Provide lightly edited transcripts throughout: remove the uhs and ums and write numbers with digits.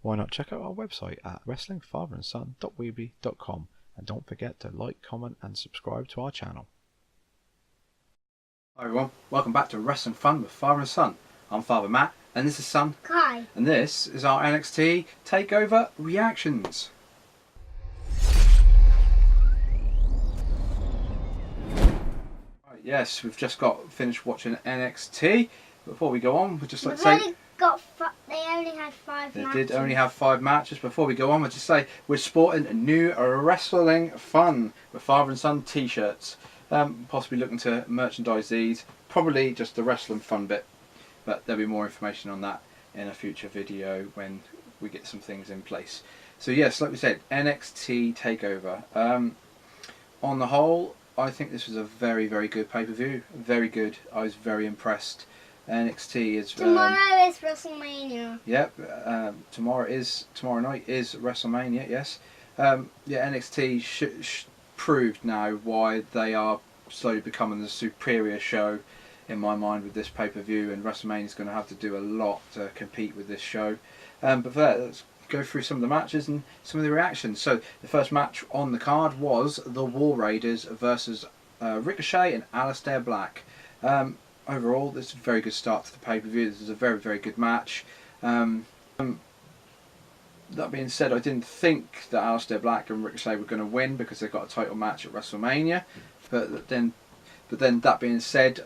why not check out our website at wrestlingfatherandson.weebly.com, and don't forget to like, comment and subscribe to our channel. Hi everyone, welcome back to Wrestling Fun with Father and Son. I'm Father Matt, and this is Son Kai. and this is our NXT takeover reactions. Right, yes, we've just finished watching NXT. Before we go on, we'd just like to say They only had 5 they matches. did only have 5 matches. Before we go on, we'll just say we're sporting a new Wrestling Fun with Father and Son t-shirts. Possibly looking to merchandise these. Probably just the Wrestling Fun bit, but there'll be more information on that in a future video when we get some things in place. So yes, like we said, NXT takeover. On the whole, I think this was a very, very good pay-per-view. Very good. I was very impressed. NXT is tomorrow is WrestleMania. Yep. Tomorrow night is WrestleMania. Yes. Yeah. NXT proved now why they are slowly becoming the superior show in my mind with this pay-per-view, and WrestleMania is going to have to do a lot to compete with this show. But for that, let's go through some of the matches and some of the reactions. So the first match on the card was the War Raiders versus Ricochet and Aleister Black. Overall, this is a very good start to the pay-per-view. This is a very, very good match. That being said, I didn't think that Aleister Black and Ricochet were going to win because they got a title match at WrestleMania. But then that being said,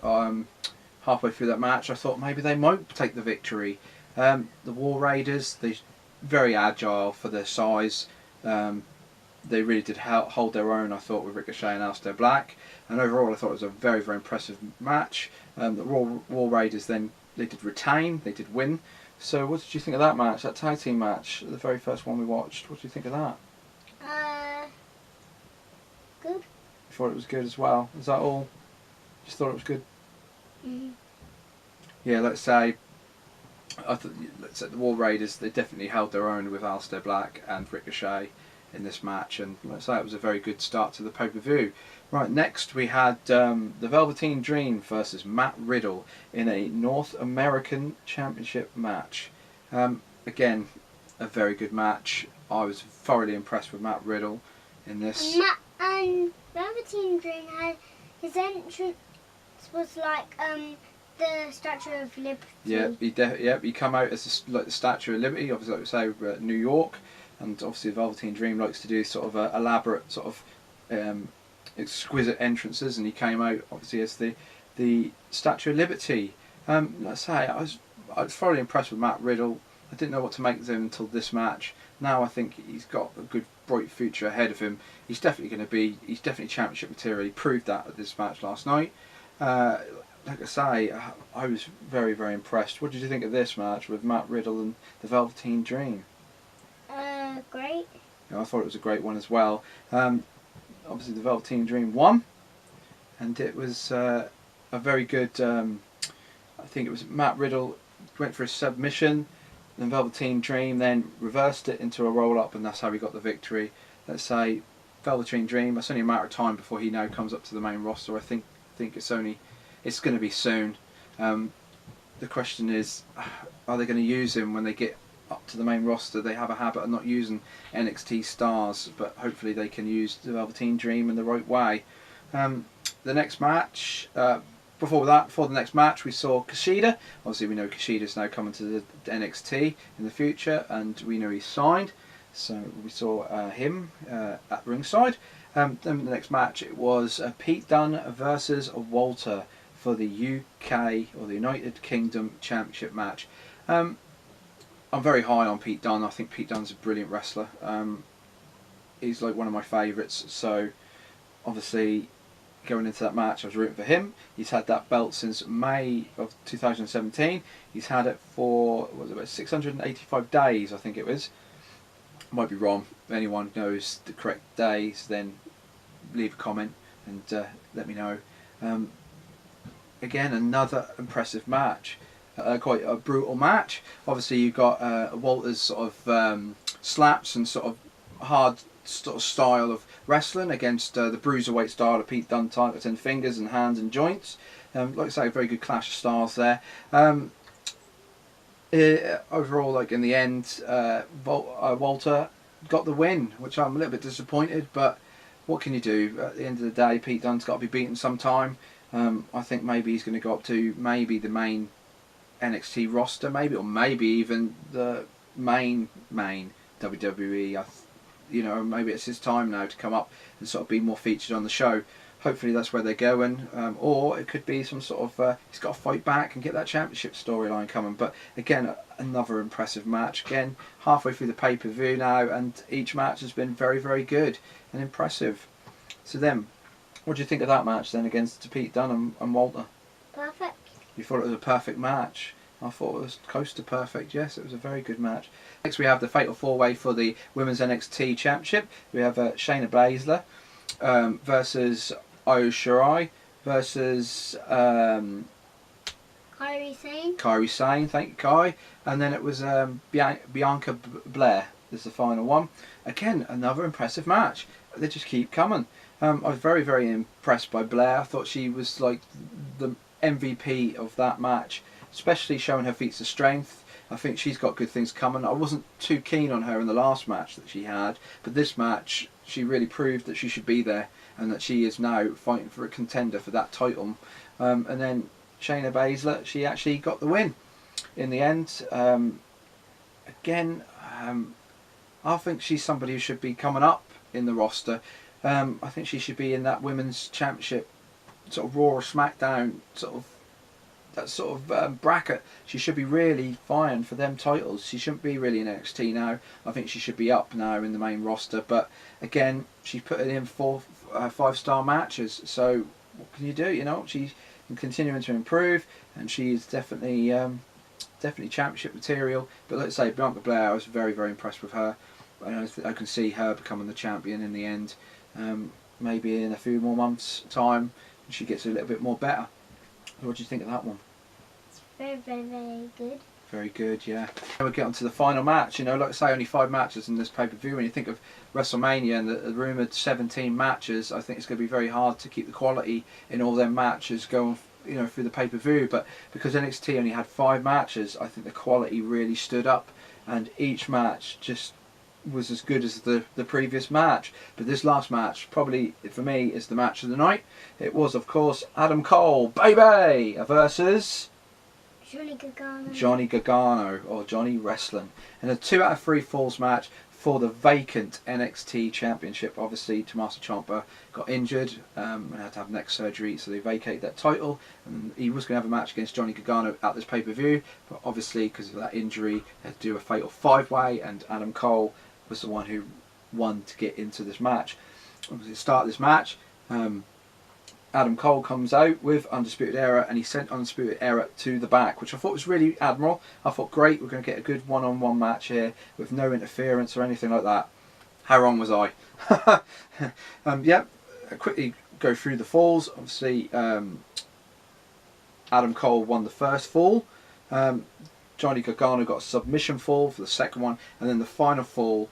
halfway through that match, I thought maybe they might take the victory. The War Raiders, they're very agile for their size. They really did hold their own, I thought, with Ricochet and Aleister Black. And overall, I thought it was a very, very impressive match. The War Raiders then, they did retain, they did win. So what did you think of that match, that tag team match, the very first one we watched? What did you think of that? Good. You thought it was good as well? Is that all? Just thought it was good? Mm-hmm. Yeah, let's say the War Raiders, they definitely held their own with Aleister Black and Ricochet in this match, and let's say it was a very good start to the pay-per-view. Right, next we had the Velveteen Dream versus Matt Riddle in a North American Championship match. Again, a very good match. I was thoroughly impressed with Matt Riddle in this. And Velveteen Dream had his entrance was like the Statue of Liberty. Yeah, he come out as like the Statue of Liberty, obviously, like we say, New York, and obviously the Velveteen Dream likes to do sort of elaborate, sort of exquisite entrances, and he came out obviously as the Statue of Liberty. Let's say I was thoroughly impressed with Matt Riddle. I didn't know what to make of him until this match. Now I think he's got a good, bright future ahead of him. He's definitely championship material. He proved that at this match last night. Like I say, I was very, very impressed. What did you think of this match with Matt Riddle and the Velveteen Dream? Great. Yeah, I thought it was a great one as well. Obviously the Velveteen Dream won, and it was a very good, I think it was Matt Riddle went for a submission, then Velveteen Dream then reversed it into a roll up, and that's how he got the victory. Let's say Velveteen Dream, it's only a matter of time before he now comes up to the main roster. I think it's going to be soon. The question is, are they going to use him when they get up to the main roster? They have a habit of not using NXT stars, but hopefully they can use the Velveteen Dream in the right way. The next match, before the next match, we saw Kushida. Obviously we know Kushida's now coming to the NXT in the future, and we know he's signed, so we saw him at ringside. Then the next match, it was Pete Dunne versus Walter for the UK, or the United Kingdom Championship match. I'm very high on Pete Dunne. I think Pete Dunne's a brilliant wrestler. He's like one of my favourites, so obviously going into that match I was rooting for him. He's had that belt since May of 2017. He's had it for, what was it, about 685 days, I think it was. Might be wrong. If anyone knows the correct days, then leave a comment and let me know. Again, another impressive match. Quite a brutal match. Obviously you've got Walter's sort of slaps and sort of hard sort of style of wrestling against the bruiserweight style of Pete Dunne, tight with 10 fingers and hands and joints. Like I say, a very good clash of styles there. overall, like in the end, Walter got the win, which I'm a little bit disappointed, but what can you do? At the end of the day, Pete Dunne's got to be beaten sometime. I think maybe he's going to go up to maybe the main NXT roster, maybe, or maybe even the main WWE. Maybe it's his time now to come up and sort of be more featured on the show. Hopefully that's where they're going, or it could be some sort of he's got to fight back and get that championship storyline coming. But again, another impressive match. Again, halfway through the pay-per-view now, and each match has been very, very good and impressive. So then, what do you think of that match then against Pete Dunne and Walter? Perfect. You thought it was a perfect match? I thought it was close to perfect. Yes, it was a very good match. Next we have the Fatal 4-Way for the Women's NXT Championship. We have Shayna Baszler versus Io Shirai versus Kairi Sane. Kairi Sane, thank you, Kai. And then it was Bianca Blair is the final one. Again, another impressive match. They just keep coming. I was very, very impressed by Blair. I thought she was like the MVP of that match, especially showing her feats of strength. I think she's got good things coming. I wasn't too keen on her in the last match that she had, but this match she really proved that she should be there and that she is now fighting for a contender for that title. And then Shayna Baszler, she actually got the win in the end. I think she's somebody who should be coming up in the roster. I think she should be in that women's championship sort of Raw or SmackDown bracket. She should be really vying for them titles. She shouldn't be really in NXT now. I think she should be up now in the main roster. But again, she's putting in 4 5-star matches. So what can you do? She's continuing to improve, and she's definitely championship material. But let's say Bianca Blair, I was very, very impressed with her. I can see her becoming the champion in the end. Maybe in a few more months' time, she gets a little bit more better. What do you think of that one? It's very, very, very good. Very good, yeah. We'll get on to the final match. Like I say, only 5 matches in this pay-per-view. When you think of WrestleMania and the rumoured 17 matches, I think it's going to be very hard to keep the quality in all them matches going through the pay-per-view. But because NXT only had 5 matches, I think the quality really stood up, and each match just was as good as the previous match. But this last match, probably for me, is the match of the night. It was, of course, Adam Cole, baby, versus Johnny Gargano, or Johnny Wrestling, in a 2 out of 3 falls match for the vacant NXT Championship. Obviously, Tommaso Ciampa got injured and had to have neck surgery, so they vacated that title. And he was going to have a match against Johnny Gargano at this pay-per-view, but obviously, because of that injury, they had to do a fatal 5-way, and Adam Cole was the one who won to get into this match. Obviously, to start this match, Adam Cole comes out with Undisputed Era, and he sent Undisputed Era to the back, which I thought was really admirable. I thought, great, we're going to get a good one-on-one match here with no interference or anything like that. How wrong was I? Quickly go through the falls. Obviously, Adam Cole won the first fall. Johnny Gargano got a submission fall for the second one, and then the final fall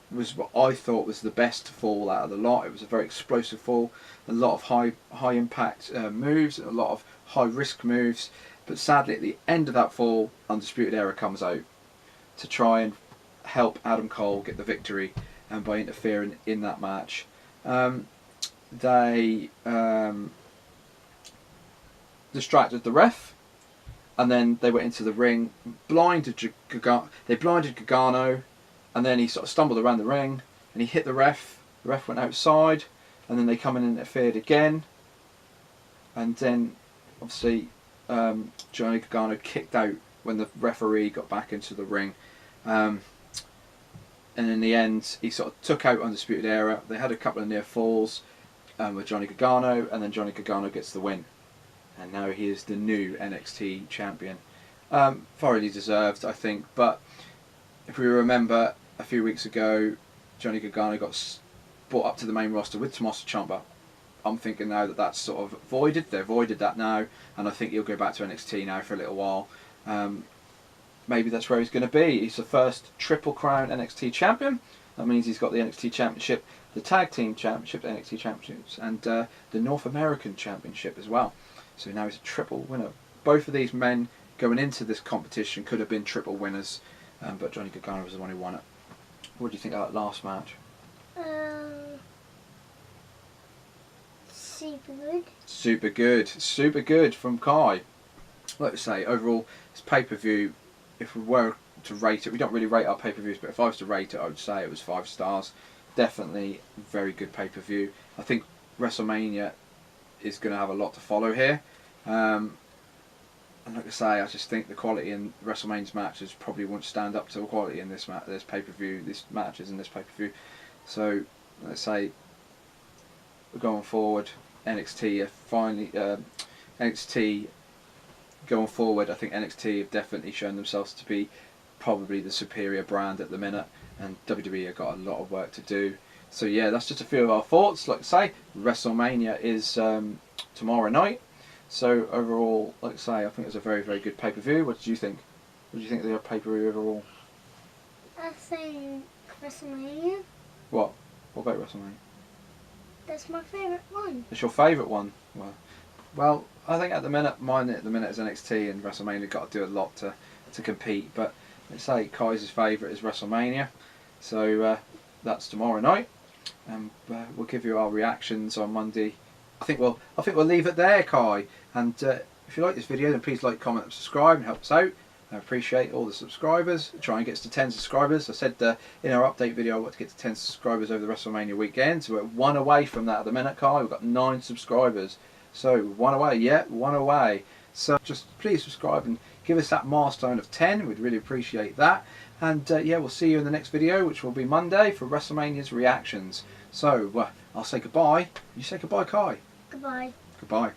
was what I thought was the best fall out of the lot. It was a very explosive fall, a lot of high impact moves, a lot of high risk moves. But sadly, at the end of that fall, Undisputed Era comes out to try and help Adam Cole get the victory, and by interfering in that match, they distracted the ref, and then they went into the ring, blinded Gargano. And then he sort of stumbled around the ring, and he hit the ref. The ref went outside, and then they come in and interfered again. And then, obviously, Johnny Gargano kicked out when the referee got back into the ring. And in the end, he sort of took out Undisputed Era. They had a couple of near falls with Johnny Gargano, and then Johnny Gargano gets the win. And now he is the new NXT champion. Thoroughly deserved, I think. But if we remember, a few weeks ago, Johnny Gargano got brought up to the main roster with Tommaso Ciampa. I'm thinking now that that's sort of voided. They've voided that now, and I think he'll go back to NXT now for a little while. Maybe that's where he's going to be. He's the first Triple Crown NXT champion. That means he's got the NXT Championship, the Tag Team Championship, the NXT Championships, and the North American Championship as well. So now he's a triple winner. Both of these men going into this competition could have been triple winners, but Johnny Gargano was the one who won it. What do you think of that last match? Super good. Super good. Super good from Kai. Like I say, overall, this pay-per-view, if we were to rate it, we don't really rate our pay-per-views, but if I was to rate it, I would say it was 5 stars. Definitely a very good pay-per-view. I think WrestleMania is going to have a lot to follow here. And like I say, I just think the quality in WrestleMania's matches probably won't stand up to the quality in this pay-per-view, these matches in this pay-per-view. So, let's say, going forward, NXT are finally NXT going forward. I think NXT have definitely shown themselves to be probably the superior brand at the minute, and WWE have got a lot of work to do. So yeah, that's just a few of our thoughts. Like I say, WrestleMania is tomorrow night. So overall, like I say, I think it was a very, very good pay-per-view. What did you think? What do you think of the pay-per-view overall? I think WrestleMania. What? What about WrestleMania? That's my favourite one. It's your favourite one? Well, I think mine at the minute is NXT, and WrestleMania got to do a lot to compete. But let's say Kai's favourite is WrestleMania. So that's tomorrow night, and we'll give you our reactions on Monday. I think we'll leave it there, Kai. And if you like this video, then please like, comment, and subscribe, and help us out. I appreciate all the subscribers. Try and get us to 10 subscribers. I said in our update video I want to get to 10 subscribers over the WrestleMania weekend. So we're 1 away from that at the minute, Kai. We've got 9 subscribers. So 1 away, yeah, 1 away. So just please subscribe and give us that milestone of 10. We'd really appreciate that. And yeah, we'll see you in the next video, which will be Monday, for WrestleMania's reactions. So I'll say goodbye. You say goodbye, Kai. Goodbye. Goodbye.